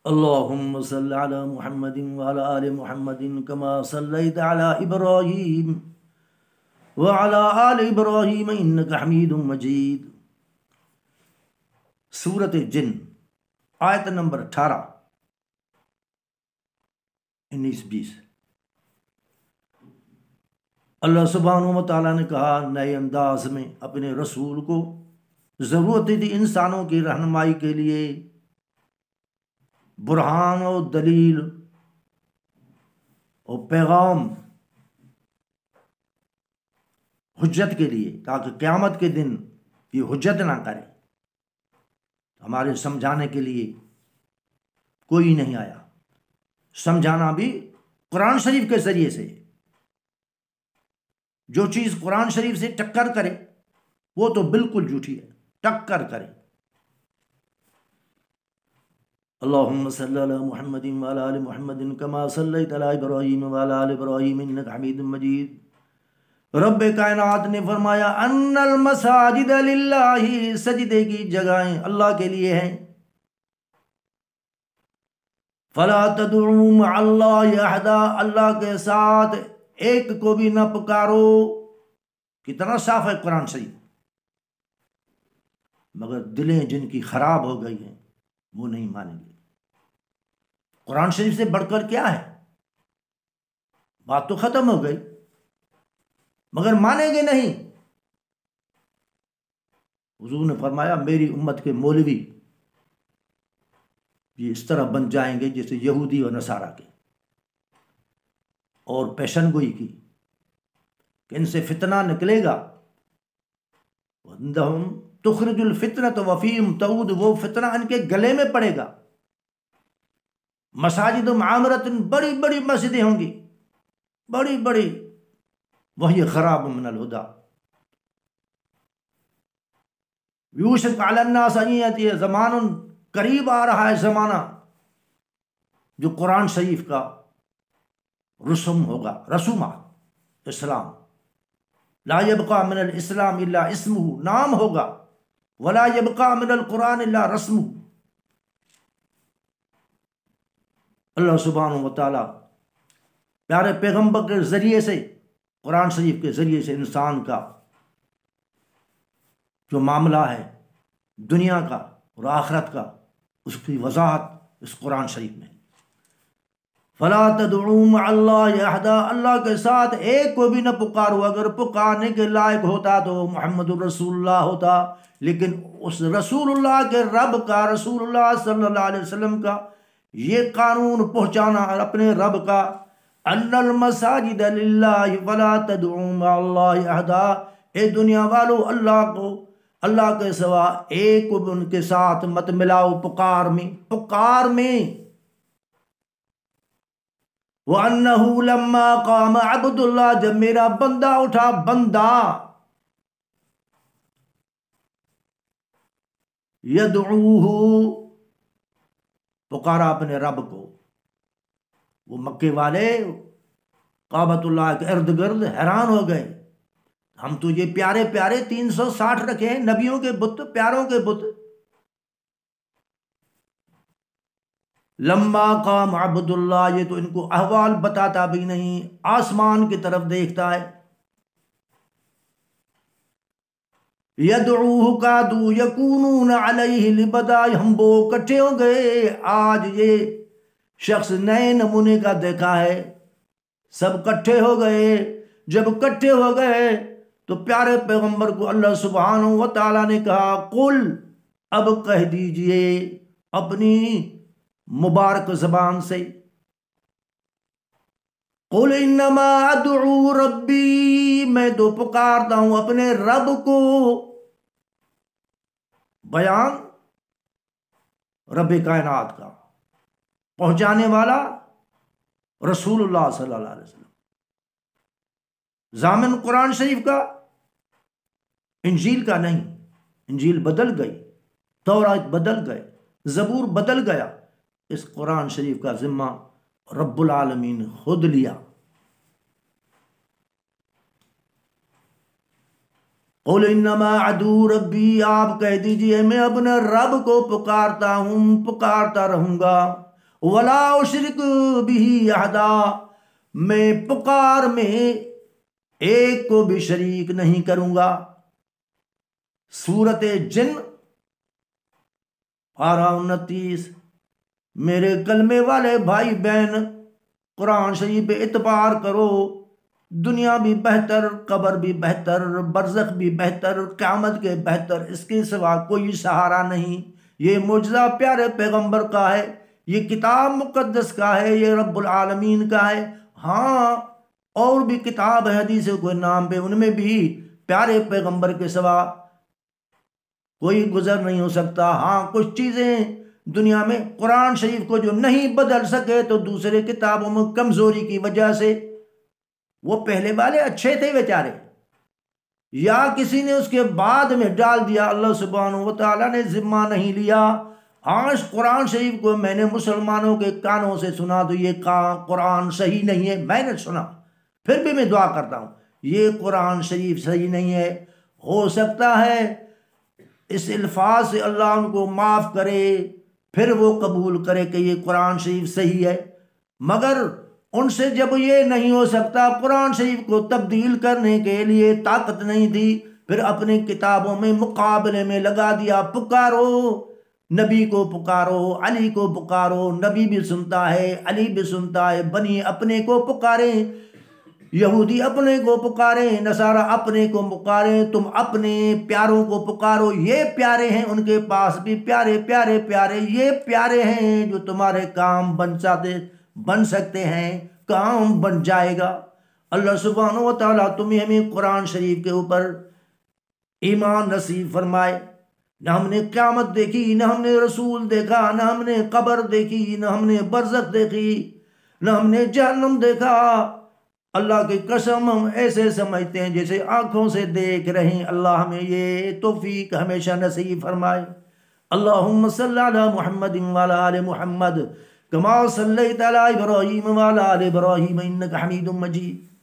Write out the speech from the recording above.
اللهم صل على محمد وعلى آل محمد كما صليت على إبراهيم وعلى آل إبراهيم إنك حميد مجيد۔ سورۃ جن آیت نمبر 18، 19-20۔ اللہ سبحانہ و تعالیٰ نے کہا نئے انداز میں اپنے رسول کو ضرورت تھی انسانوں کی رہنمائی کے لیے، برہان و دلیل اور پیغام، حجت کے لیے، تاکہ قیامت کے دن یہ حجت نہ کرے۔ ہمارے سمجھانے کے لیے کوئی نہیں آیا، سمجھانا بھی قرآن شریف کے ذریعے سے۔ جو چیز قرآن شریف سے ٹکر کرے وہ تو بالکل جھوٹی ہے، ٹکر کرے۔ اللهم صل على محمد وعلى آل محمد كما صليت على إبراهيم وعلى آل إبراهيم إنك حميد مجيد۔ رب کائنات نے فرمایا ان المساجد للہ، سجدے کی جگہیں اللہ کے لیے ہیں۔ فلا تدعوا مع اللہ احدا، اللہ کے ساتھ ایک کو بھی نہ پکارو۔ کتنا صاف ہے قرآن شریف، مگر دلیں جن کی خراب ہو گئی ہیں وہ نہیں مانیں گے۔ قرآن شریف سے بڑھ کر کیا ہے؟ بات تو ختم ہو گئی، مگر مانیں گے نہیں۔ حضور نے فرمایا میری امت کے مولوی یہ اس طرح بن جائیں گے جیسے یہودی اور نصارہ کے، اور پیشن گوئی کی کہ ان سے فتنہ نکلے گا۔ وَعِندَهُمْ تُخْرِجُ الْفِتْنَةَ وَفِيهِمْ تَعُودُ، وہ فتنہ ان کے گلے میں پڑے گا۔ مساجد معامرت، بڑی بڑی مسجدیں ہوں گی، بڑی بڑی، وہی خراب من الہدا۔ یوشک علی الناس ان یأتی زمان، قریب آ رہا ہے زمانہ جو قرآن شریف کا رسوم ہوگا، رسومات اسلام، لا یبقى من الاسلام الا اسمہ، نام ہوگا، ولا یبقى من القرآن الا رسمہ۔ اللہ سبحانہ و تعالیٰ پیارے پیغمبر کے ذریعے سے، قرآن شریف کے ذریعے سے انسان کا جو معاملہ ہے دنیا کا اور آخرت کا، اس کی وضاحت اس قرآن شریف میں۔ فلا تدعوا مع اللہ احدا، اللہ کے ساتھ ایک کو بھی نہ پکارو۔ اگر پکارنے کے لائق ہوتا تو محمد الرسول اللہ ہوتا، لیکن اس رسول اللہ کے رب کا، رسول اللہ صلی اللہ علیہ وسلم کا یہ قانون پہنچانا اپنے رب کا، ان المساجد للہ فلا تدعوا مع اللہ احدا، اے دنیا والو اللہ کو، اللہ کے سوا ایک کو بھی ان کے ساتھ مت ملاؤ پکار میں، پکار میں۔ وَأَنَّهُ لَمَّا قَامَ عَبْدُ اللَّهِ، جب میرا بندہ اٹھا، بندہ يَدْعُوهُ، پکارا اپنے رب کو۔ وہ مکے والے کعبۃ اللہ کے ارد گرد حیران ہو گئے، ہم تو یہ پیارے پیارے 360 رکھے ہیں نبیوں کے بت، پیاروں کے بت۔ لما قام عبد اللہ، یہ تو ان کو احوال بتاتا بھی نہیں، آسمان کی طرف دیکھتا ہے۔ یدعوہ کادوا یکونون علیہ لبدا، ہم وہ کٹھے ہو گئے۔ آج یہ شخص نئے نمونے کا دیکھا ہے، سب کٹھے ہو گئے۔ جب کٹھے ہو گئے تو پیارے پیغمبر کو اللہ سبحانہ و تعالیٰ نے کہا قل، اب کہہ دیجئے اپنی مبارک زبان سے، قل انما ادعو ربی، میں تو پکارتا ہوں اپنے رب کو۔ بیان رب کائنات کا، پہنچانے والا رسول اللہ صلی اللہ علیہ وسلم، ضامن قرآن شریف کا، انجیل کا نہیں۔ انجیل بدل گئی، تورات بدل گئے، زبور بدل گیا، اس قرآن شریف کا ذمہ رب العالمین خود لیا۔ قل انما ادعو ربی، آپ کہہ دیجئے میں اپنے رب کو پکارتا ہوں، پکارتا رہوں گا۔ ولا اشرک بہ احدا، میں پکار میں ایک کو بھی شریک نہیں کروں گا۔ سورۃ جن پارہ 29۔ میرے کلمے والے بھائی بہن، قرآن شریف پہ اعتبار کرو، دنیا بھی بہتر، قبر بھی بہتر، برزخ بھی بہتر، قیامت کے بہتر، اس کے سوا کوئی سہارا نہیں۔ یہ معجزہ پیارے پیغمبر کا ہے، یہ کتاب مقدس کا ہے، یہ رب العالمین کا ہے۔ ہاں اور بھی کتاب ہے حدیث کوئی نام پہ، ان میں بھی پیارے پیغمبر کے سوا کوئی گزر نہیں ہو سکتا۔ ہاں کچھ چیزیں دنیا میں قرآن شریف کو جو نہیں بدل سکے تو دوسرے کتابوں میں کمزوری کی وجہ سے، وہ پہلے والے اچھے تھے بیچارے، یا کسی نے اس کے بعد میں ڈال دیا، اللہ سبحانہ و تعالیٰ نے ذمہ نہیں لیا۔ آج قرآن شریف کو میں نے مسلمانوں کے کانوں سے سنا تو یہ قرآن صحیح نہیں ہے، میں نے سنا، پھر بھی میں دعا کرتا ہوں یہ قرآن شریف صحیح نہیں ہے۔ ہو سکتا ہے اس الفاظ سے اللہ ان کو معاف کرے، پھر وہ قبول کرے کہ یہ قرآن شریف صحیح ہے، مگر ان سے جب یہ نہیں ہو سکتا، قرآن شریف کو تبدیل کرنے کے لیے طاقت نہیں تھی، پھر اپنی کتابوں میں مقابلے میں لگا دیا، پکارو نبی کو، پکارو علی کو، پکارو، نبی بھی سنتا ہے، علی بھی سنتا ہے، بنی اپنے کو پکاریں، یہودی اپنے کو پکاریں، نصارہ اپنے کو پکاریں، تم اپنے پیاروں کو پکارو، یہ پیارے ہیں، ان کے پاس بھی پیارے پیارے پیارے، یہ پیارے ہیں جو تمہارے کام بن سکتے ہیں، کام بن جائے گا۔ اللہ سبحانہ و تعالیٰ تمہیں ہمیں قرآن شریف کے اوپر ایمان نصیب فرمائے۔ نہ ہم نے قیامت دیکھی، نہ ہم نے رسول دیکھا، نہ ہم نے قبر دیکھی، نہ ہم نے برزخ دیکھی، نہ ہم نے جہنم دیکھا۔ اللہ کی قسم ہم ایسے سمجھتے ہیں جیسے آنکھوں سے دیکھ رہے ہیں۔ اللہ ہمیں یہ توفیق ہمیشہ نصیب فرمائے۔ اللہم صلی علی محمد وعلی آل محمد کما صلیت علی ابراہیم وعلی آل ابراہیم انک حمید مجید۔